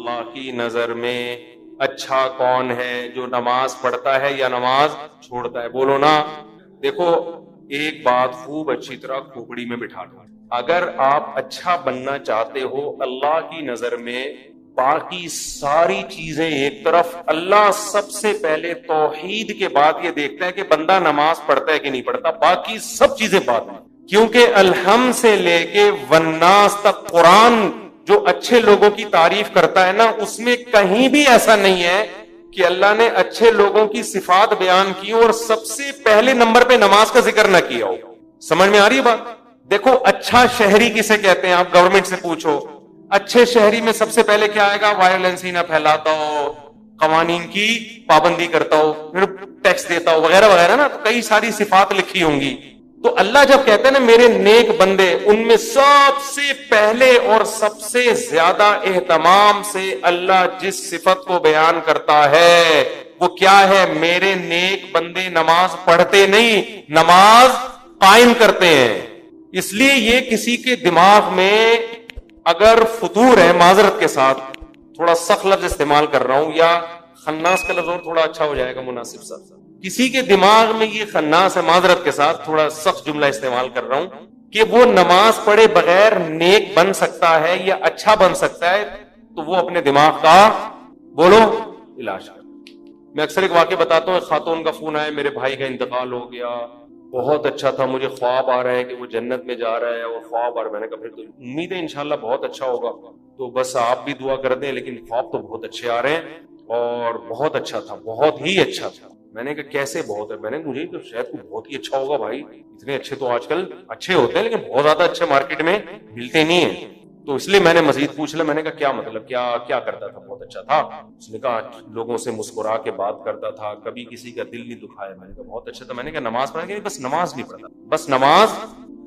اللہ کی نظر میں اچھا کون ہے؟ جو نماز پڑھتا ہے یا نماز چھوڑتا ہے؟ بولو نا. دیکھو ایک بات خوب اچھی طرح کھوپڑی میں بٹھا لو، اگر آپ اچھا بننا چاہتے ہو اللہ کی نظر میں، باقی ساری چیزیں ایک طرف، اللہ سب سے پہلے توحید کے بعد یہ دیکھتا ہے کہ بندہ نماز پڑھتا ہے کہ نہیں پڑھتا، باقی سب چیزیں بعد میں. کیونکہ الحمد سے لے کے والناس تک قرآن جو اچھے لوگوں کی تعریف کرتا ہے نا، اس میں کہیں بھی ایسا نہیں ہے کہ اللہ نے اچھے لوگوں کی صفات بیان کی اور سب سے پہلے نمبر پہ نماز کا ذکر نہ کیا ہو. سمجھ میں آ رہی ہے بات؟ دیکھو اچھا شہری کسے کہتے ہیں؟ آپ گورنمنٹ سے پوچھو، اچھے شہری میں سب سے پہلے کیا آئے گا؟ وائلنس ہی نہ پھیلاتا ہو، قوانین کی پابندی کرتا ہو، ٹیکس دیتا ہو، وغیرہ وغیرہ نا. تو کئی ساری صفات لکھی ہوں گی. تو اللہ جب کہتے ہیں نا میرے نیک بندے، ان میں سب سے پہلے اور سب سے زیادہ اہتمام سے اللہ جس صفت کو بیان کرتا ہے وہ کیا ہے؟ میرے نیک بندے نماز پڑھتے نہیں، نماز قائم کرتے ہیں. اس لیے یہ کسی کے دماغ میں اگر فطور ہے، معذرت کے ساتھ تھوڑا سخت لفظ استعمال کر رہا ہوں، یا خناس کا لفظ اور تھوڑا اچھا ہو جائے گا مناسب سا، کسی کے دماغ میں یہ خناس ہے، معذرت کے ساتھ تھوڑا سخت جملہ استعمال کر رہا ہوں، کہ وہ نماز پڑھے بغیر نیک بن سکتا ہے یا اچھا بن سکتا ہے، تو وہ اپنے دماغ کا بولو علاج کر. میں اکثر ایک واقعہ بتاتا ہوں. ایک خاتون کا فون آیا، میرے بھائی کا انتقال ہو گیا، بہت اچھا تھا، مجھے خواب آ رہا ہے کہ وہ جنت میں جا رہا ہے، اور خواب آ رہا ہے. میں نے کہا پھر تو امید ہے انشاءاللہ بہت اچھا ہوگا، تو بس آپ بھی دعا کر دیں، لیکن خواب تو بہت اچھے آ رہے ہیں اور بہت اچھا تھا، بہت ہی اچھا تھا. میں نے کہا کیسے بہت ہے؟ میں نے مجھے تو شاید کو بہت ہی اچھا ہوگا بھائی، اتنے اچھے تو آج کل اچھے ہوتے ہیں لیکن بہت زیادہ اچھے مارکیٹ میں ملتے نہیں ہیں. تو اس لیے میں نے مزید پوچھ لیا. میں نے کہا کیا مطلب، کیا کرتا تھا؟ بہت اچھا تھا. اس نے کہا لوگوں سے مسکرا کے بات کرتا تھا، کبھی کسی کا دل نہیں دکھایا. میں نے کہا بہت اچھا تھا. میں نے کہا نماز پڑھا کہ بس نماز نہیں پڑھتا؟ بس نماز.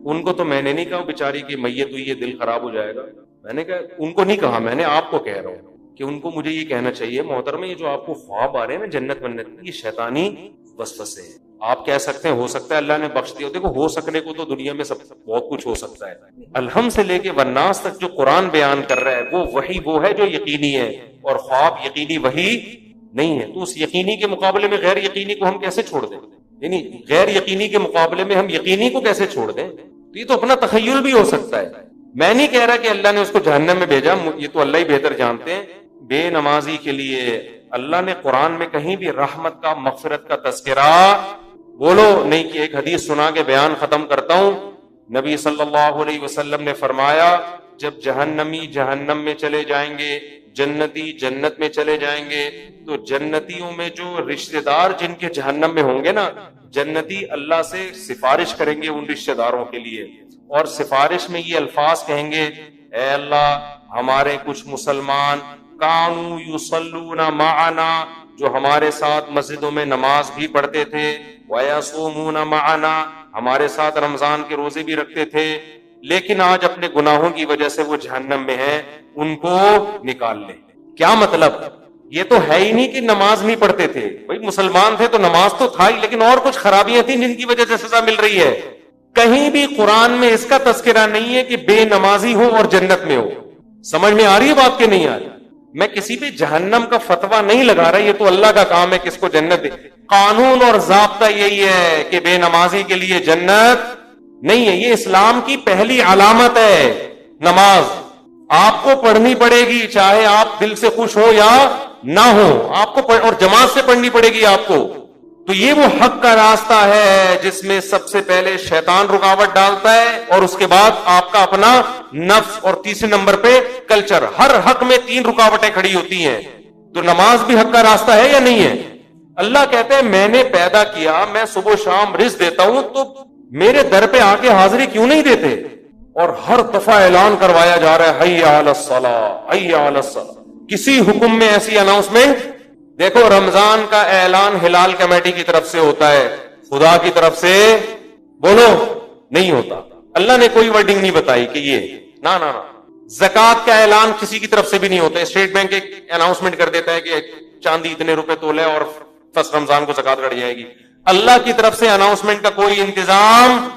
ان کو تو میں نے نہیں کہا بیچاری کی میت ہوئی ہے دل خراب ہو جائے گا. میں نے کہا ان کو نہیں کہا، میں نے آپ کو کہہ رہا ہوں کہ ان کو مجھے یہ کہنا چاہیے محترم، یہ جو آپ کو خواب آ رہے ہیں نا جنت بننے کے، یہ شیطانی وسوسے ہیں. آپ کہہ سکتے ہیں ہو سکتا ہے اللہ نے بخش دیا. دیکھو ہو سکنے کو تو دنیا میں سب بہت کچھ ہو سکتا ہے. الحمد سے لے کے والناس تک جو قرآن بیان کر رہا ہے وہ وحی وہ ہے جو یقینی ہے، اور خواب یقینی وحی نہیں ہے. تو اس یقینی کے مقابلے میں غیر یقینی کو ہم کیسے چھوڑ دیں؟ یعنی غیر یقینی کے مقابلے میں ہم یقینی کو کیسے چھوڑ دیں؟ تو یہ تو اپنا تخیل بھی ہو سکتا ہے. میں نہیں کہہ رہا کہ اللہ نے اس کو جہنم میں بھیجا، یہ تو اللہ ہی بہتر جانتے ہیں. بے نمازی کے لیے اللہ نے قرآن میں کہیں بھی رحمت کا، مغفرت کا تذکرہ بولو نہیں کہ. ایک حدیث سنا کے بیان ختم کرتا ہوں. نبی صلی اللہ علیہ وسلم نے فرمایا جب جہنمی جہنم میں چلے جائیں گے، جنتی جنت میں چلے جائیں گے، تو جنتیوں میں جو رشتہ دار جن کے جہنم میں ہوں گے نا، جنتی اللہ سے سفارش کریں گے ان رشتہ داروں کے لیے، اور سفارش میں یہ الفاظ کہیں گے، اے اللہ ہمارے کچھ مسلمان کانوا یصلون معنا، جو ہمارے ساتھ مسجدوں میں نماز بھی پڑھتے تھے، ویصومون معنا، ہمارے ساتھ رمضان کے روزے بھی رکھتے تھے، لیکن آج اپنے گناہوں کی وجہ سے وہ جہنم میں ہیں، ان کو نکال لے. کیا مطلب؟ یہ تو ہے ہی نہیں کہ نماز نہیں پڑھتے تھے، بھائی مسلمان تھے تو نماز تو تھا ہی، لیکن اور کچھ خرابیاں تھیں جن کی وجہ سے سزا مل رہی ہے. کہیں بھی قرآن میں اس کا تذکرہ نہیں ہے کہ بے نمازی ہو اور جنت میں ہو. سمجھ میں آ رہی ہے بات کہ نہیں آ رہی؟ میں کسی پہ جہنم کا فتویٰ نہیں لگا رہا، یہ تو اللہ کا کام ہے کس کو جنت دے. قانون اور ضابطہ یہی ہے کہ بے نمازی کے لیے جنت نہیں ہے. یہ اسلام کی پہلی علامت ہے نماز. آپ کو پڑھنی پڑے گی، چاہے آپ دل سے خوش ہو یا نہ ہو، آپ کو اور جماعت سے پڑھنی پڑے گی آپ کو. تو یہ وہ حق کا راستہ ہے جس میں سب سے پہلے شیطان رکاوٹ ڈالتا ہے، اور اس کے بعد آپ کا اپنا نفس، اور تیسرے نمبر پہ کلچر. ہر حق میں 3 رکاوٹیں کھڑی ہوتی ہیں. تو نماز بھی حق کا راستہ ہے یا نہیں ہے؟ اللہ کہتے ہیں میں نے پیدا کیا، میں صبح و شام رزق دیتا ہوں، تو میرے در پہ آ کے حاضری کیوں نہیں دیتے؟ اور ہر دفعہ اعلان کروایا جا رہا ہے حی علی الصلاۃ، حی علی الصلاۃ. کسی حکم میں ایسی اناؤنسمنٹ دیکھو. رمضان کا اعلان ہلال کمیٹی کی طرف سے ہوتا ہے، خدا کی طرف سے بولو نہیں ہوتا. اللہ نے کوئی ورڈنگ نہیں بتائی کہ یہ نہ نہ. زکوٰۃ کا اعلان کسی کی طرف سے بھی نہیں ہوتا. اسٹیٹ بینک ایک اناؤنسمنٹ کر دیتا ہے کہ چاندی اتنے روپے تولے اور فرسٹ رمضان کو زکوٰۃ کٹ جائے گی. اللہ کی طرف سے اناؤنسمنٹ کا کوئی انتظام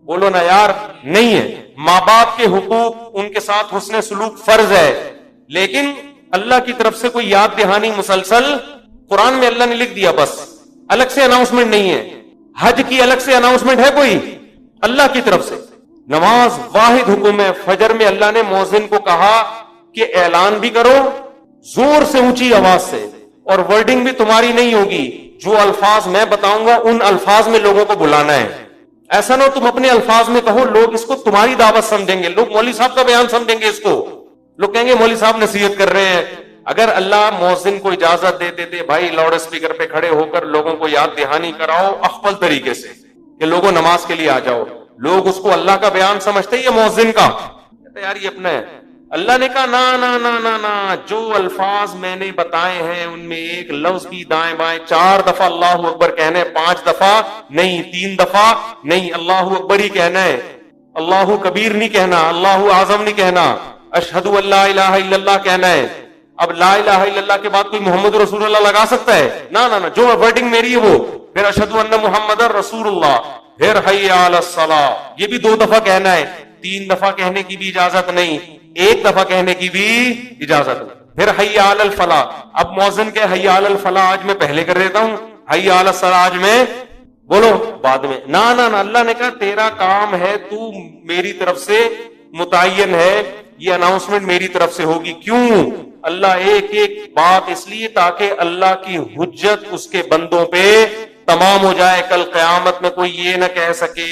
بولو نا یار نہیں ہے. ماں باپ کے حقوق، ان کے ساتھ حسن سلوک فرض ہے، لیکن اللہ کی طرف سے کوئی یاد دہانی مسلسل قرآن میں اللہ نے لکھ دیا، بس الگ سے اناؤنسمنٹ نہیں ہے. حج کی الگ سے اناؤنسمنٹ ہے کوئی؟ اللہ کی طرف سے. نماز واحد حکم ہے. فجر میں اللہ نے مؤذن کو کہا کہ اعلان بھی کرو زور سے، اونچی آواز سے، اور ورڈنگ بھی تمہاری نہیں ہوگی، جو الفاظ میں بتاؤں گا ان الفاظ میں لوگوں کو بلانا ہے. ایسا نہ ہو تم اپنے الفاظ میں کہو، لوگ اس کو تمہاری دعوت سمجھیں گے، لوگ مولوی صاحب کا بیان سمجھیں گے، اس کو لوگ کہیں گے مولوی صاحب نصیحت کر رہے ہیں. اگر اللہ مؤذن کو اجازت دے دیتے بھائی لاؤڈ اسپیکر پہ کھڑے ہو کر لوگوں کو یاد دہانی کراؤ اخفل طریقے سے کہ لوگوں نماز کے لیے آ جاؤ، لوگ اس کو اللہ کا بیان سمجھتے یا مؤذن کا؟ کہتے یار یہ اپنا ہے. اللہ نے کہا نا نا نا نا نا، جو الفاظ میں نے بتائے ہیں ان میں ایک لفظ بھی دائیں بائیں 4 دفعہ اللہ اکبر کہنا ہے، 5 دفعہ نہیں، 3 دفعہ نہیں، اللہ اکبر ہی کہنا ہے. اللہ کبیر نہیں کہنا، اللہ اعظم نہیں کہنا، اشہد ان لا الہ الا اللہ کہنا ہے. اب لا الہ الا اللہ کے بعد کوئی محمد رسول اللہ لگا سکتا ہے؟ نہ نہ نہ، جو ورڈنگ میری ہے وہ، پھر اشہد ان محمد رسول اللہ، پھر حی علی الصلاۃ، یہ بھی 2 دفعہ کہنا ہے. 3 دفعہ کہنے کی بھی اجازت نہیں، 1 دفعہ کہنے کی بھی اجازت نہیں. پھر حی علی الفلاح. اب مؤذن کہ حی علی الفلاح آج میں پہلے کر دیتا ہوں، حی علی الصلاۃ آج میں بولو بعد میں. نہ نہ نہ، اللہ نے کہا تیرا کام ہے، تو میری طرف سے متعین ہے، یہ اناؤنسمنٹ میری طرف سے ہوگی. کیوں؟ اللہ ایک ایک بات اس لیے تاکہ اللہ کی حجت اس کے بندوں پہ تمام ہو جائے. کل قیامت میں کوئی یہ نہ کہہ سکے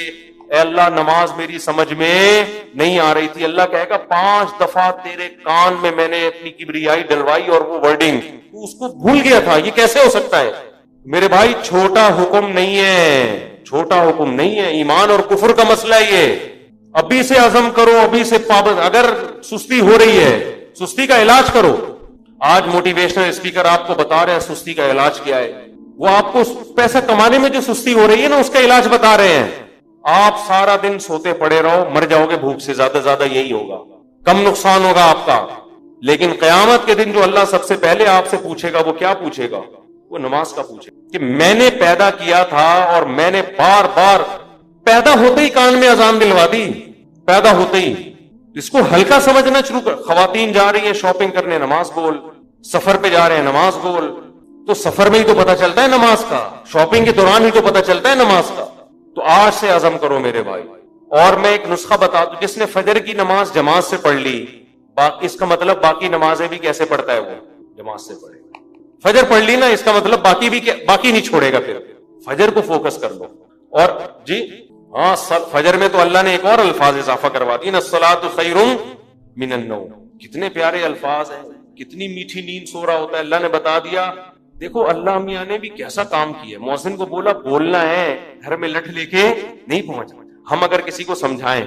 اے اللہ نماز میری سمجھ میں نہیں آ رہی تھی. اللہ کہے گا 5 دفعہ تیرے کان میں نے اپنی کبریائی ڈلوائی اور وہ ورڈنگ تو اس کو بھول گیا تھا. یہ کیسے ہو سکتا ہے؟ میرے بھائی چھوٹا حکم نہیں ہے، چھوٹا حکم نہیں ہے، ایمان اور کفر کا مسئلہ ہے یہ. ابھی سے عزم کرو، ابھی سے پابند. اگر سستی ہو رہی ہے سستی کا علاج کرو. آج موٹیویشنل اسپیکر آپ کو بتا رہے ہیں سستی کا علاج کیا ہے. وہ آپ کو پیسہ کمانے میں جو سستی ہو رہی ہے نا اس کا علاج بتا رہے ہیں. آپ سارا دن سوتے پڑے رہو، مر جاؤ گے بھوک سے، زیادہ زیادہ یہی ہوگا، کم نقصان ہوگا آپ کا. لیکن قیامت کے دن جو اللہ سب سے پہلے آپ سے پوچھے گا وہ کیا پوچھے گا؟ وہ نماز کا پوچھے گا کہ میں نے پیدا کیا تھا اور میں نے بار بار پیدا ہوتے ہی کان میں اذان دلوا دی، پیدا ہوتے ہی. اس کو ہلکا سمجھنا شروع کر. خواتین جا رہی ہیں شاپنگ کرنے، نماز بول. سفر پہ جا رہے ہیں، نماز بول. تو سفر میں ہی تو پتا چلتا ہے نماز کا، شاپنگ کے دوران ہی تو پتا چلتا ہے نماز کا. تو آج سے عزم کرو میرے بھائی. اور میں ایک نسخہ بتا دوں، جس نے فجر کی نماز جماعت سے پڑھ لی، اس کا مطلب باقی نمازیں بھی کیسے پڑھتا ہے؟ وہ جماعت سے پڑھے. فجر پڑھ لی نا، اس کا مطلب باقی بھی باقی نہیں چھوڑے گا. پھر فجر کو فوکس کر لو. اور جی ہاں، فجر میں تو اللہ نے ایک اور الفاظ اضافہ کروا دی نا، الصلاۃ خیر من النوم. کتنے پیارے الفاظ ہیں، کتنی میٹھی نیند سو رہا ہوتا ہے. اللہ نے بتا دیا. دیکھو اللہ میاں نے بھی کیسا کام کیا. مؤذن کو بولا بولنا ہے، گھر میں لٹھ لے کے نہیں پہنچنا. ہم اگر کسی کو سمجھائیں،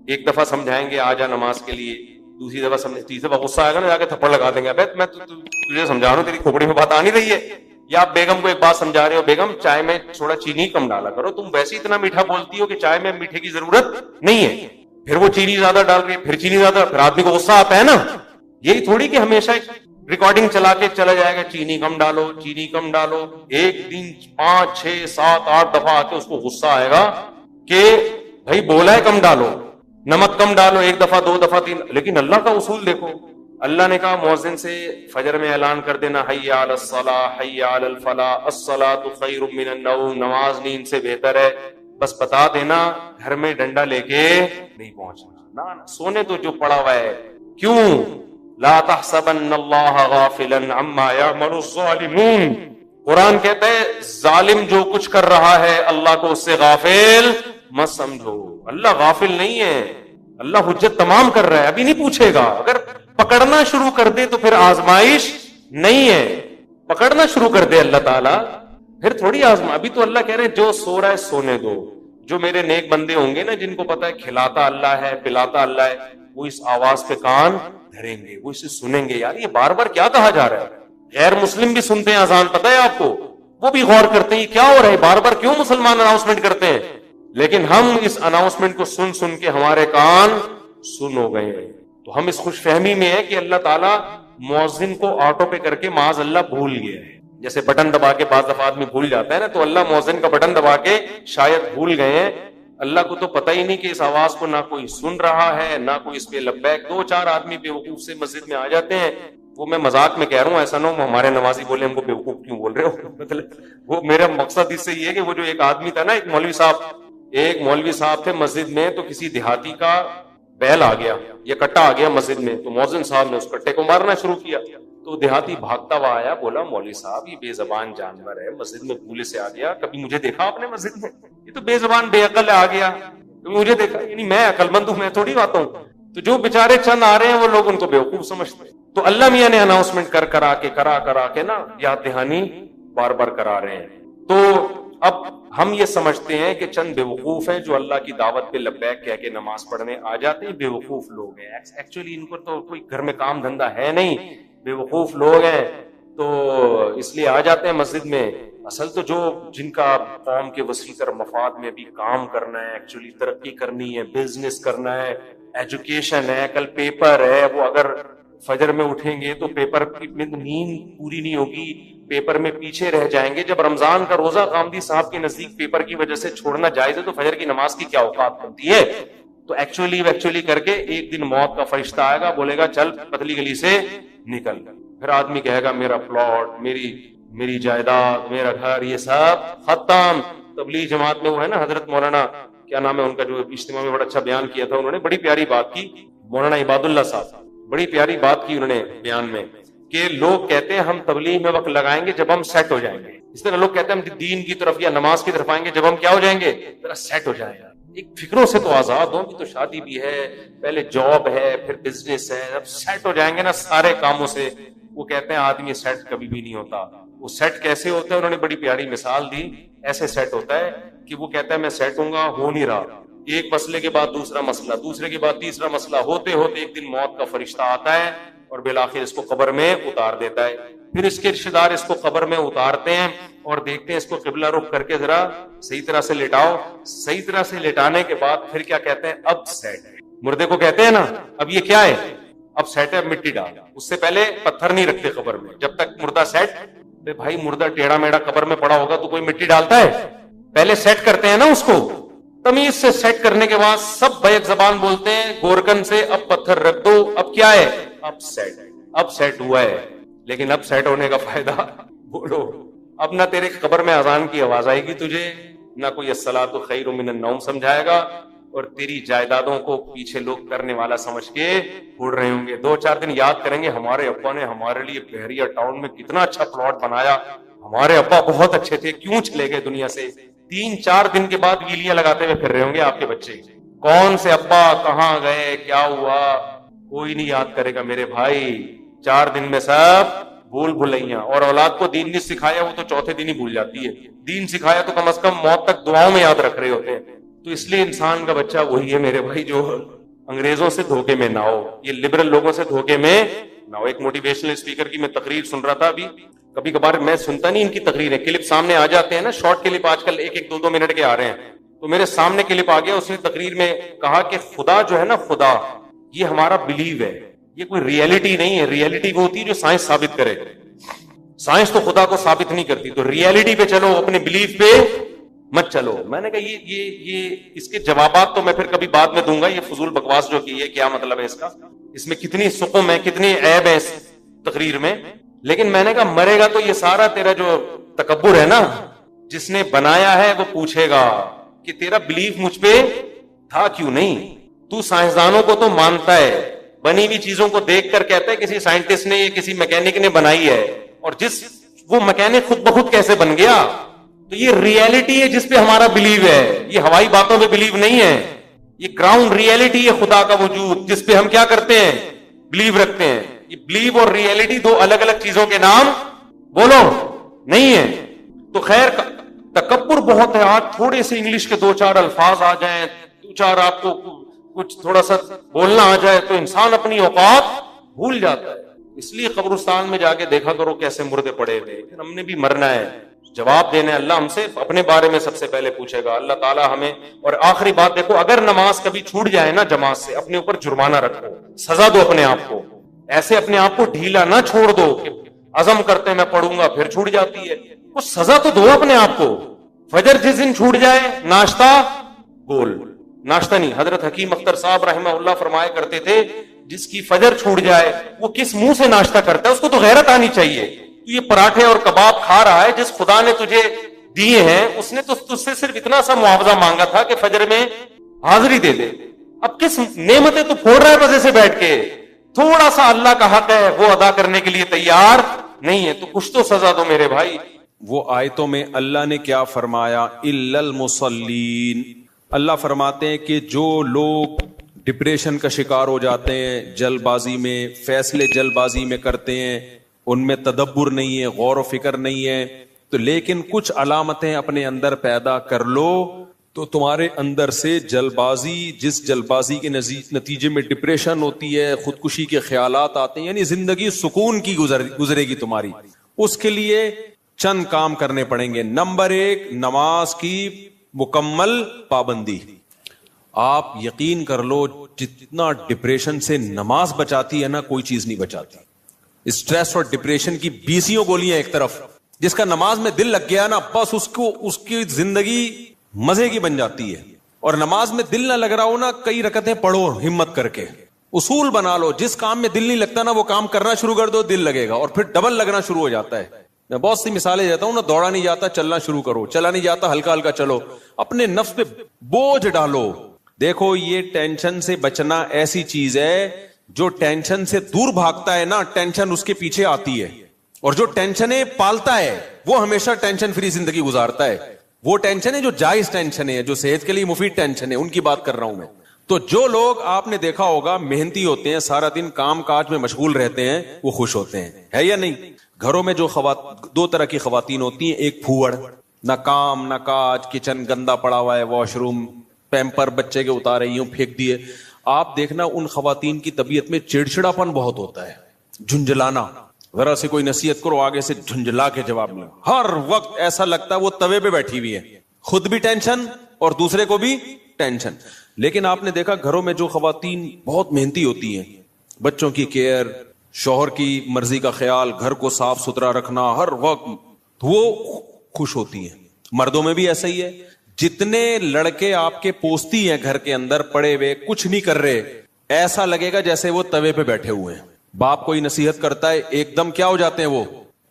ایک دفعہ سمجھائیں گے آ جا نماز کے لیے، دوسری دفعہ تیسری دفعہ غصہ آئے گا نا، جا کے تھپڑ لگا دیں گے. ابے میں تجھے سمجھا رہا ہوں، تیری کھوپڑی میں بات آ نہیں رہی ہے. یا آپ بیگم کو ایک بات سمجھا رہے ہو، بیگم چائے میں تھوڑا چینی کم ڈالا کرو، تم ویسے ہی اتنا میٹھا بولتی ہو کہ چائے میں میٹھے کی ضرورت نہیں ہے. پھر وہ چینی زیادہ ڈال رہی ہے، پھر چینی زیادہ، پھر آدمی کو غصہ آتا ہے نا. یہی تھوڑی کہ ہمیشہ ریکارڈنگ چلا کے چلا جائے گا چینی کم ڈالو، چینی کم ڈالو. ایک دن 5 6 7 8 دفعہ آ کے اس کو غصہ آئے گا کہ بھائی بولا ہے کم ڈالو، نمک کم ڈالو. 1 دفعہ 2 دفعہ 3. لیکن اللہ کا اصول دیکھو. اللہ نے کہا مؤذن سے فجر میں اعلان کر دینا حی علی الصلاۃ حی علی الفلاح الصلاۃ خیر من النوم. نماز نیند سے بہتر ہے. بس بتا دینا گھر میں ڈنڈا لے کے نہیں پہنچنا. نہ سونے تو جو پڑا ہوا ہے. کیوں؟ لا تحسبن اللہ غافلا عما یعمل الظالمون. قرآن کہتا ہے ظالم جو کچھ کر رہا ہے اللہ کو اس سے غافل مت سمجھو. اللہ غافل نہیں ہے، اللہ حجت تمام کر رہا ہے. ابھی نہیں پوچھے گا. اگر پکڑنا شروع کر دے تو پھر آزمائش نہیں ہے. پکڑنا شروع کر دے اللہ تعالیٰ پھر تھوڑی آزما. ابھی تو اللہ کہہ رہے ہیں جو سو رہا ہے سونے دو. جو میرے نیک بندے ہوں گے نا، جن کو پتا ہے کھلاتا اللہ ہے پلاتا اللہ ہے، وہ اس آواز پہ کان دھریں گے، وہ اسے سنیں گے. یار یہ بار بار کیا کہا جا رہا ہے؟ غیر مسلم بھی سنتے ہیں اذان، پتہ ہے آپ کو، وہ بھی غور کرتے ہیں کیا ہو رہا ہے، بار بار کیوں مسلمان اناؤنسمنٹ کرتے ہیں. لیکن ہم اس اناؤنسمنٹ کو سن سن کے ہمارے کان سن ہو گئے ہیں. تو ہم اس خوش فہمی میں ہیں کہ اللہ تعالیٰ مؤذن کو آٹو پہ کر کے معاذ اللہ بھول گیا ہے. جیسے بٹن دبا کے بعض دفعہ آدمی بھول جاتا ہے نا، تو اللہ مؤذن کا بٹن دبا کے شاید بھول گئے ہیں. اللہ کو تو پتہ ہی نہیں کہ اس آواز کو نہ کوئی سن رہا ہے نہ کوئی اس پہ لبیک. 2 4 آدمی بے وقوف سے مسجد میں آ جاتے ہیں، وہ میں مذاق میں کہہ رہا ہوں، ایسا نہ ہو ہمارے نمازی بولے ہم کو بیوقوف کیوں بول رہے ہو مطلب وہ میرا مقصد اس سے یہ ہے کہ وہ جو ایک آدمی تھا نا، ایک مولوی صاحب تھے مسجد میں، تو کسی دیہاتی کا بیل آ گیا یا کٹا آ گیا مسجد میں، تو مؤذن صاحب نے اس کٹے کو مارنا شروع کیا. تو دیہاتی بھاگتا ہوا آیا، بولا مولوی صاحب یہ بے زبان جانور ہے، مسجد میں بھولے سے آ گیا، کبھی مجھے دیکھا آپ نے مسجد میں؟ یہ تو بے زبان بے عقل آ گیا، کبھی مجھے دیکھا؟ یعنی میں عقل مند ہوں، میں تھوڑی آتا ہوں. تو جو بےچارے چند آ رہے ہیں وہ لوگ ان کو بیوقوف سمجھتے ہیں. تو اللہ میاں نے اناؤنسمنٹ کرا کے نا یاد دہانی بار بار کرا رہے ہیں. تو اب ہم یہ سمجھتے ہیں کہ چند بیوقوف ہیں جو اللہ کی دعوت پہ لبیک کہہ کے نماز پڑھنے آ جاتے ہیں، بیوقوف لوگ ہیں. ایکچولی ان کو تو کوئی گھر میں کام دھندا ہے نہیں، بیوقوف لوگ ہیں تو اس لیے آ جاتے ہیں مسجد میں. اصل تو جو جن کا قوم کے وسیع تر مفاد میں بھی کام کرنا ہے، ایکچولی ترقی کرنی ہے، بزنس کرنا ہے، ایجوکیشن ہے، کل پیپر ہے، وہ اگر فجر میں اٹھیں گے تو پیپر میں نیند پوری نہیں ہوگی، پیپر میں پیچھے رہ جائیں گے. جب رمضان کا روزہ قامدی صاحب کے نزدیک پیپر کی وجہ سے چھوڑنا جائز ہے تو فجر کی نماز کی کیا اوقات بنتی ہے؟ تو ایکچولی کر کے ایک دن موت کا فرشتہ آئے گا، بولے گا چل پتلی گلی سے نکل. پھر آدمی کہے گا میرا پلاٹ، میری جائیداد، میرا گھر، یہ سب ختم. تبلیغ جماعت میں وہ ہے نا حضرت مولانا کیا نام ہے ان کا، جو اجتماع میں بڑا اچھا بیان کیا تھا، انہوں نے بڑی پیاری بات کی، مولانا عباد اللہ صاحب، بڑی پیاری بات کی انہوں نے بیان میں، کہ لوگ کہتے ہیں ہم تبلیغ میں وقت لگائیں گے جب ہم سیٹ ہو جائیں گے. اس طرح لوگ کہتے ہیں ہم دین کی طرف یا نماز کی طرف آئیں گے جب ہم کیا ہو جائیں گے، ذرا سیٹ ہو جائیں گے. ایک فکروں سے تو آزاد ہوں کہ تو شادی بھی ہے، پہلے جاب ہے، پھر بزنس ہے، اب سیٹ ہو جائیں گے نا سارے کاموں سے. وہ کہتے ہیں آدمی سیٹ کبھی بھی نہیں ہوتا. وہ سیٹ کیسے ہوتا ہے؟ انہوں نے بڑی پیاری مثال دی. ایسے سیٹ ہوتا ہے کہ وہ کہتا ہے میں سیٹ ہوں گا، ہو نہیں رہا، ایک مسئلے کے بعد دوسرا مسئلہ، دوسرے کے بعد تیسرا مسئلہ، ہوتے ہوتے ایک دن موت کا فرشتہ آتا ہے اور بالآخر اس کو قبر میں اتار دیتا ہے. پھر اس کے رشتے دار اس کو قبر میں اتارتے ہیں اور دیکھتے ہیں اس کو قبلہ رخ کر کے ذرا صحیح طرح سے لٹاؤ. صحیح طرح سے لٹانے کے بعد پھر کیا کہتے ہیں؟ اب سیٹ ہے. مردے کو کہتے ہیں نا اب یہ کیا ہے؟ اب سیٹ ہے، اب مٹی ڈال. اس سے پہلے پتھر نہیں رکھتے قبر میں جب تک مردہ سیٹ. بھائی مردہ ٹیڑھا میڑا قبر میں پڑا ہوگا تو کوئی مٹی ڈالتا ہے؟ پہلے سیٹ کرتے ہیں نا اس کو. تمیز سے سیٹ کرنے کے بعد سب بیک زبان بولتے ہیں گورکن سے اب پتھر رکھ دو. اب کیا ہے؟ اب سیٹ ہوا ہے. لیکن اب سیٹ ہونے کا فائدہ بولو. اب نہ تیرے قبر میں اذان کی آواز آئے گی تجھے، نہ کوئی الصلاۃ خیر من النوم سمجھائے گا، اور تیری جائیدادوں کو پیچھے لوگ کرنے والا سمجھ کے اڑ رہے ہوں گے. 2-4 دن یاد کریں گے ہمارے ابا نے ہمارے لیے بحریہ ٹاؤن میں کتنا اچھا پلاٹ بنایا، ہمارے ابا بہت اچھے تھے، کیوں چلے گئے دنیا سے. 3-4 دن کے بعد ویلیاں لگاتے ہوئے پھر رہے ہوں گے آپ کے بچے، کون سے ابا کہاں گئے کیا ہوا کوئی نہیں یاد کرے گا میرے بھائی. 4 دن میں سب بھول بھلائیاں. اور اولاد کو دین نہیں سکھایا وہ تو چوتھے دن ہی بھول جاتی ہے. دین سکھایا تو کم از کم موت تک دعاؤں میں یاد رکھ رہے ہوتے ہیں. تو اس لیے انسان کا بچہ وہی ہے میرے بھائی جو انگریزوں سے دھوکے میں نہ ہو، یہ لبرل لوگوں سے دھوکے میں نہ ہو. ایک موٹیویشنل اسپیکر کی میں تقریر سن رہا تھا ابھی. کبھی کبھار میں سنتا نہیں ان کی تقریریں، کلپ سامنے آ جاتے ہیں نا، شارٹ کلپ آج کل 1-2 منٹ کے آ رہے ہیں. تو میرے سامنے کلپ آ گیا، اس نے تقریر میں کہا کہ خدا جو ہے نا، خدا یہ ہمارا بلیو ہے، یہ کوئی ریئلٹی نہیں ہے. ریئلٹی وہ ہوتی ہے جو سائنس ثابت کرے. سائنس تو خدا کو ثابت نہیں کرتی. تو ریئلٹی پہ چلو، اپنے بلیف پہ مت چلو. میں نے کہا یہ اس کے جوابات تو میں پھر کبھی بعد میں دوں گا. یہ فضول بکواس جو کی ہے کیا مطلب ہے اس کا، اس میں کتنی سقم ہے، کتنی عیب ہے اس تقریر میں. لیکن میں نے کہا مرے گا تو یہ سارا تیرا جو تکبر ہے نا، جس نے بنایا ہے وہ پوچھے گا کہ تیرا بلیف مجھ پہ تھا کیوں نہیں. تو سائنسدانوں کو تو مانتا ہے، بنی ہوئی چیزوں کو دیکھ کر کہتا ہے کسی سائنٹسٹ نے یا کسی میکینک نے بنائی ہے، اور وہ میکینک خود بخود کیسے بن گیا. تو یہ ریئلٹی ہے جس پہ ہمارا بلیو ہے، یہ ہوائی باتوں پہ بلیو نہیں ہے. یہ گراؤنڈ ریئلٹی ہے خدا کا وجود، جس پہ ہم کیا کرتے ہیں؟ بلیو رکھتے ہیں. یہ بلیو اور ریئلٹی 2 الگ الگ چیزوں کے نام بولو نہیں ہے. تو خیر تکبر بہت ہے. آج تھوڑے سے انگلش کے 2-4 الفاظ آ جائیں، 2-4 آپ کو کچھ تھوڑا سا بولنا آ جائے تو انسان اپنی اوقات بھول جاتا ہے. اس لیے قبرستان میں جا کے دیکھا کرو کیسے مردے پڑے ہوئے. ہم نے بھی مرنا ہے، جواب دینا ہے. اللہ ہم سے اپنے بارے میں سب سے پہلے پوچھے گا اللہ تعالیٰ ہمیں. اور آخری بات دیکھو، اگر نماز کبھی چھوٹ جائے نا جماعت سے، اپنے اوپر جرمانہ رکھو، سزا دو اپنے آپ کو. ایسے اپنے آپ کو ڈھیلا نہ چھوڑ دو کہ عزم کرتے میں پڑھوں گا پھر چھوٹ جاتی ہے. وہ سزا تو دو اپنے آپ کو. فجر جس دن چھوٹ جائے ناشتہ گول، ناشتہ نہیں. حضرت حکیم اختر صاحب رحمہ اللہ فرمایا کرتے تھے جس کی فجر چھوٹ جائے وہ کس منہ سے ناشتہ کرتا ہے؟ اس کو تو غیرت آنی چاہیے. تو یہ پراٹھے اور کباب کھا رہا ہے، جس خدا نے تجھے دیے ہیں اس نے تو تجھ سے صرف اتنا سا معاوضہ مانگا تھا کہ فجر میں حاضری دے دے. اب کس نعمتیں تو پھوڑ رہا ہے مزے سے بیٹھ کے. تھوڑا سا اللہ کا حق ہے وہ ادا کرنے کے لیے تیار نہیں ہے، تو کچھ تو سزا دو میرے بھائی. وہ آیتوں میں اللہ نے کیا فرمایا؟ الا المصلین. اللہ فرماتے ہیں کہ جو لوگ ڈپریشن کا شکار ہو جاتے ہیں، جلد بازی میں فیصلے جلد بازی میں کرتے ہیں، ان میں تدبر نہیں ہے، غور و فکر نہیں ہے، تو لیکن کچھ علامتیں اپنے اندر پیدا کر لو تو تمہارے اندر سے جلد بازی، جس جلد بازی کے نتیجے میں ڈپریشن ہوتی ہے، خودکشی کے خیالات آتے ہیں، یعنی زندگی سکون کی گزرے گی تمہاری. اس کے لیے چند کام کرنے پڑیں گے. نمبر 1، نماز کی مکمل پابندی. آپ یقین کر لو جتنا ڈپریشن سے نماز بچاتی ہے نا، کوئی چیز نہیں بچاتی. اسٹریس اور ڈپریشن کی 20 گولیاں ایک طرف، جس کا نماز میں دل لگ گیا نا، بس اس کی زندگی مزے کی بن جاتی ہے. اور نماز میں دل نہ لگ رہا ہو نا، کئی رکعتیں پڑھو ہمت کر کے. اصول بنا لو، جس کام میں دل نہیں لگتا نا وہ کام کرنا شروع کر دو، دل لگے گا، اور پھر ڈبل لگنا شروع ہو جاتا ہے. میں بہت سی مثالیں دیتا ہوں نا. دوڑا نہیں جاتا چلنا شروع کرو، چلا نہیں جاتا ہلکا ہلکا چلو، اپنے نفس پہ بوجھ ڈالو. دیکھو یہ ٹینشن سے بچنا ایسی چیز ہے، جو ٹینشن سے دور بھاگتا ہے نا، ٹینشن اس کے پیچھے آتی ہے، اور جو ٹینشنیں پالتا ہے وہ ہمیشہ ٹینشن فری زندگی گزارتا ہے. وہ ٹینشن ہے جو جائز ٹینشن ہے، جو صحت کے لیے مفید ٹینشن ہے، ان کی بات کر رہا ہوں میں. تو جو لوگ آپ نے دیکھا ہوگا محنتی ہوتے ہیں، سارا دن کام کاج میں مشغول رہتے ہیں، وہ خوش ہوتے ہیں، ہے یا نہیں؟ گھروں میں جو دو طرح کی خواتین ہوتی ہیں، ایک پھوڑ، نہ کام نہ کاج، کچن گندا پڑا ہوا ہے، واش روم پیمپر بچے کے اتارے یوں پھینک دیے. آپ دیکھنا ان خواتین کی طبیعت میں چڑچڑاپن بہت ہوتا ہے، جھنجھلانا. ذرا سے کوئی نصیحت کرو آگے سے جھنجھلا کے جواب میں، ہر وقت ایسا لگتا ہے وہ توے پہ بیٹھی ہوئی ہے، خود بھی ٹینشن اور دوسرے کو بھی ٹینشن. لیکن آپ نے دیکھا گھروں میں جو خواتین بہت محنتی ہوتی ہیں، بچوں کی کیئر، شوہر کی مرضی کا خیال، گھر کو صاف ستھرا رکھنا ہر وقت، وہ خوش ہوتی ہیں. مردوں میں بھی ایسا ہی ہے. جتنے لڑکے آپ کے پوستی ہیں گھر کے اندر پڑے ہوئے کچھ نہیں کر رہے، ایسا لگے گا جیسے وہ توے پہ بیٹھے ہوئے ہیں. باپ کوئی نصیحت کرتا ہے ایک دم کیا ہو جاتے ہیں، وہ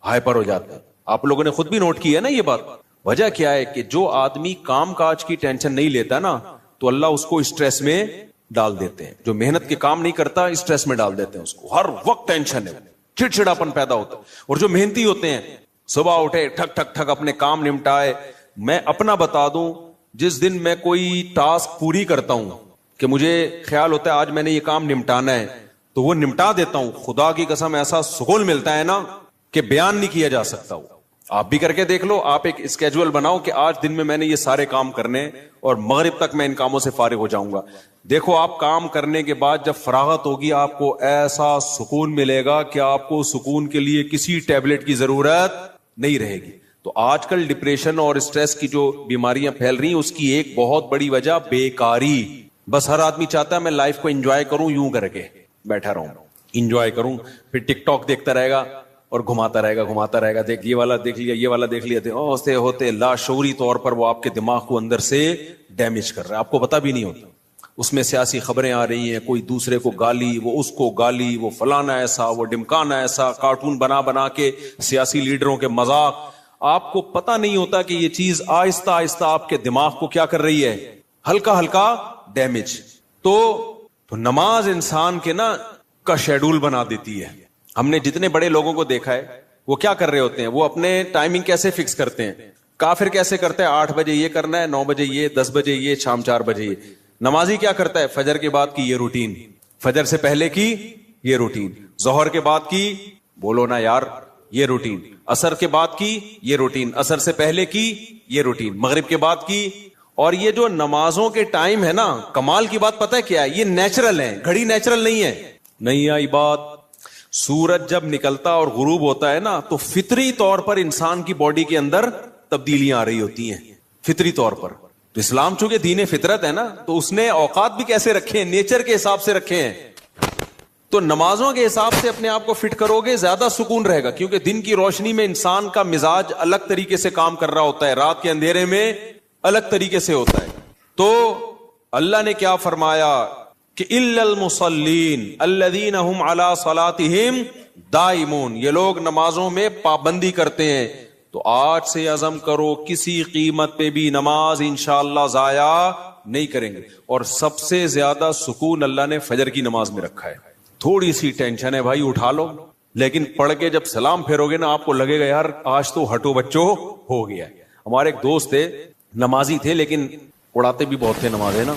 ہائپر ہو جاتے ہیں. آپ لوگوں نے خود بھی نوٹ کیا ہے نا یہ بات. وجہ کیا ہے کہ جو آدمی کام کاج کی ٹینشن نہیں لیتا نا، تو اللہ اس کو اسٹریس میں ڈال دیتے ہیں. جو محنت کے کام نہیں کرتا اسٹریس میں ڈال دیتے ہیں اس کو، ہر وقت ٹینشن ہے، چڑچڑاپن پیدا ہوتا ہے. اور جو محنتی ہوتے ہیں صبح اٹھے ٹھک ٹھک ٹھک اپنے کام نمٹائے. میں اپنا بتا دوں، جس دن میں کوئی ٹاسک پوری کرتا ہوں کہ مجھے خیال ہوتا ہے آج میں نے یہ کام نمٹانا ہے، تو وہ نمٹا دیتا ہوں. خدا کی قسم ایسا سکون ملتا ہے نا کہ بیان نہیں کیا جا سکتا. وہ آپ بھی کر کے دیکھ لو. آپ ایک اسکیجول بناؤ کہ آج دن میں میں نے یہ سارے کام کرنے اور مغرب تک میں ان کاموں سے فارغ ہو جاؤں گا. دیکھو آپ کام کرنے کے بعد جب فراغت ہوگی آپ کو ایسا سکون ملے گا کہ آپ کو سکون کے لیے کسی ٹیبلٹ کی ضرورت نہیں رہے گی. تو آج کل ڈپریشن اور اسٹریس کی جو بیماریاں پھیل رہی ہیں اس کی ایک بہت بڑی وجہ بیکاری. بس ہر آدمی چاہتا ہے میں لائف کو انجوائے کروں، یوں کر کے بیٹھا رہوں، انجوائے کروں، پھر ٹک ٹاک دیکھتا رہے گا اور گھماتا رہے گا، دیکھ یہ والا دیکھ لیا، یہ والا دیکھ لیا. ہوتے لاشعوری طور پر وہ آپ کے دماغ کو اندر سے ڈیمیج کر رہا ہے، آپ کو پتا بھی نہیں ہوتا. اس میں سیاسی خبریں آ رہی ہیں، کوئی دوسرے کو گالی، وہ اس کو گالی، وہ فلانا ایسا، وہ ڈمکانا ایسا، کارٹون بنا کے سیاسی لیڈروں کے مذاق. آپ کو پتا نہیں ہوتا کہ یہ چیز آہستہ آہستہ آپ کے دماغ کو کیا کر رہی ہے، ہلکا ہلکا ڈیمیج. تو نماز انسان کے نا کا شیڈول بنا دیتی ہے. ہم نے جتنے بڑے لوگوں کو دیکھا ہے وہ کیا کر رہے ہوتے ہیں، وہ اپنے ٹائمنگ کیسے فکس کرتے ہیں. کافر کیسے کرتے ہیں، 8 بجے یہ کرنا ہے، 9 بجے یہ، 10 بجے یہ، شام 4 بجے یہ. نمازی کیا کرتا ہے، فجر کے بعد کی یہ روٹین، فجر سے پہلے کی یہ روٹین، ظہر کے بعد کی، بولو نا یار، یہ روٹین، عصر کے بعد کی یہ روٹین، عصر سے پہلے کی یہ روٹین، مغرب کے بعد کی. اور یہ جو نمازوں کے ٹائم ہے نا، کمال کی بات پتہ ہے کیا ہے، یہ نیچرل ہے، گھڑی نیچرل نہیں ہے. نہیں آئی بات. سورج جب نکلتا اور غروب ہوتا ہے نا، تو فطری طور پر انسان کی باڈی کے اندر تبدیلیاں آ رہی ہوتی ہیں، فطری طور پر. تو اسلام چونکہ دین فطرت ہے نا، تو اس نے اوقات بھی کیسے رکھے ہیں، نیچر کے حساب سے رکھے ہیں. تو نمازوں کے حساب سے اپنے آپ کو فٹ کرو گے زیادہ سکون رہے گا، کیونکہ دن کی روشنی میں انسان کا مزاج الگ طریقے سے کام کر رہا ہوتا ہے، رات کے اندھیرے میں الگ طریقے سے ہوتا ہے. تو اللہ نے کیا فرمایا، کہ الا المصلین الذین هم علی صلاتهم دائمون، یہ لوگ نمازوں میں پابندی کرتے ہیں. تو آج سے عزم کرو کسی قیمت پہ بھی نماز انشاءاللہ ضائع نہیں کریں گے. اور سب سے زیادہ سکون اللہ نے فجر کی نماز میں رکھا ہے. تھوڑی سی ٹینشن ہے بھائی اٹھا لو، لیکن پڑھ کے جب سلام پھیرو گے نا آپ کو لگے گا یار آج تو ہٹو بچو ہو گیا. ہمارے ایک دوست تھے نمازی تھے لیکن اڑاتے بھی بہت تھے نمازیں نا.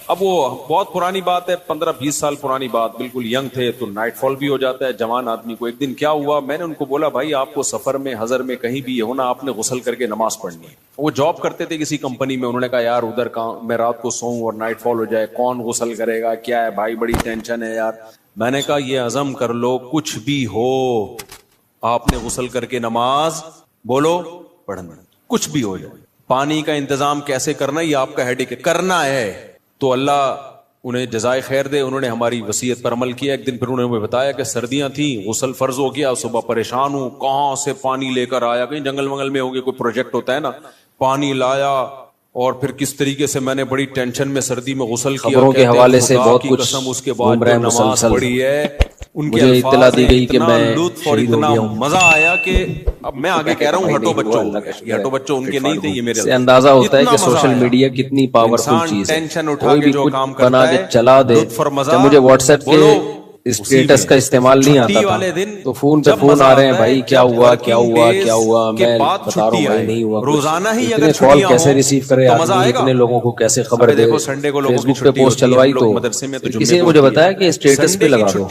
اب وہ بہت پرانی بات ہے، 15-20 سال پرانی بات، بالکل ینگ تھے تو نائٹ فال بھی ہو جاتا ہے جوان آدمی کو. ایک دن کیا ہوا، میں نے ان کو بولا بھائی آپ کو سفر میں حضر میں کہیں بھی یہ ہونا آپ نے غسل کر کے نماز پڑھنی ہے. وہ جاب کرتے تھے کسی کمپنی میں، انہوں نے کہا یار ادھر میں رات کو سوؤں اور نائٹ فال ہو جائے کون غسل کرے گا، کیا ہے بھائی بڑی ٹینشن ہے یار. میں نے کہا یہ عزم کر لو کچھ بھی ہو آپ نے غسل کر کے نماز بولو پڑھنا، کچھ بھی ہو جائے. پانی کا انتظام کیسے کرنا یہ آپ کا ہیڈک ہے، کرنا ہے. تو اللہ انہیں جزائے خیر دے، انہوں نے ہماری وصیت پر عمل کیا. ایک دن پھر انہوں نے بتایا کہ سردیاں تھیں غسل فرض ہو گیا، صبح پریشان ہوں کہاں سے پانی لے کر آیا، کہیں جنگل منگل میں ہو گیا کوئی پروجیکٹ ہوتا ہے نا، پانی لایا اور پھر کس طریقے سے میں نے بڑی ٹینشن میں سردی میں غسل کیا. خبروں کے حوالے سے بہت کچھ قسم اس کے بعد جو نماز پڑھی ہے ان کے مجھے اطلاع دی گئی کہ میں لطف اور اتنا مزہ آیا کہ اب میں آگے کہہ رہا ہوں ہٹو بچوں، یہ ہٹو بچوں ان کے نہیں تھے، یہ میرے سے اندازہ ہوتا ہے کہ سوشل میڈیا کتنی پاورفل چیز ہے. ٹینشن اٹھا کوئی کے بھی جو کچھ کام بنا کرتا کے ہے چلا دے. لطف اور مزہ. جب مجھے واٹس ایپ بولو کے اسٹیٹس کا استعمال نہیں آتا تھا تو فون پہ فون آ رہے ہیں بھائی کیا ہوا کیا ہوا کیا ہوا، میں بتا رہا ہوں بھائی نہیں ہوا. روزانہ ہی اتنے کال کیسے ریسیو کرے آدمی، اتنے لوگوں کو کیسے خبر دے. فیس بک پہ پوسٹ چلوائی تو کسی نے مجھے بتایا کہ اسٹیٹس پہ لگا دو.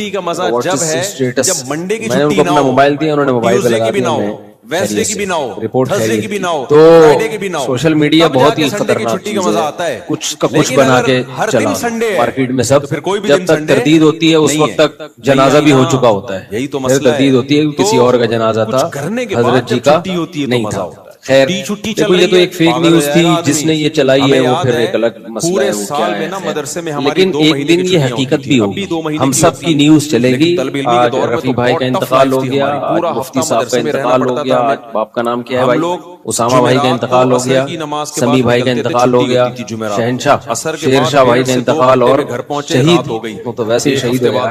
اسٹیٹس میں نے ان کو اپنا موبائل دیا، انہوں نے موبائل پہ لگا دیا. ویسڈے کی بھی نہ ہو، رپورٹ تھرسڈے کی بھی نہ ہو، تو فرائیڈے کی بھی نہ ہو. سوشل میڈیا تب بہت جا ہی کے سنڈے کی خطرناک چھٹی کا چیز مزہ ہے. آتا ہے. کچھ کا کچھ بنا کے چلا مارکیٹ میں سب جب تک تردید ہوتی ہے اس وقت تک جنازہ بھی ہو چکا ہوتا ہے. یہی تو مسئلہ ہے. تردید ہوتی ہے کسی اور کا جنازہ تھا، حضرت جی کا نہیں تھا. خیر دیکھو یہ تو ایک فیک نیوز تھی جس نے یہ چلائی ہے، وہ پھر ایک الگ مسئلہ ہے وہ کیا ہے. لیکن ایک دن یہ حقیقت بھی ہوگی، ہم سب کی نیوز چلے گی. آج رفیع بھائی کا انتقال ہو گیا، آج مفتی صاحب کا انتقال ہو گیا، آج باپ کا نام کیا ہے بھائی، اسامہ بھائی کا انتقال ہو گیا، سمیع بھائی کا انتقال ہو گیا، شہنشاہ شیر شاہ بھائی کا انتقال، اور شہید وہ تو ویسے ہی شہید ہو گیا.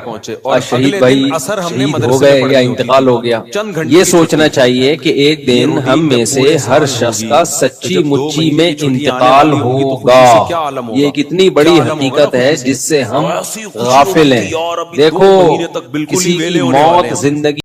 آج شہید بھائی شہید ہو گئے یا انتقال ہو گیا. یہ سوچنا چاہیے کہ ایک دن ہم میں سے ہر شخص کا سچی مچی میں انتقال ہوگا. یہ ایک اتنی بڑی حقیقت ہے جس سے ہم غافل ہیں. دیکھو کسی کی موت زندگی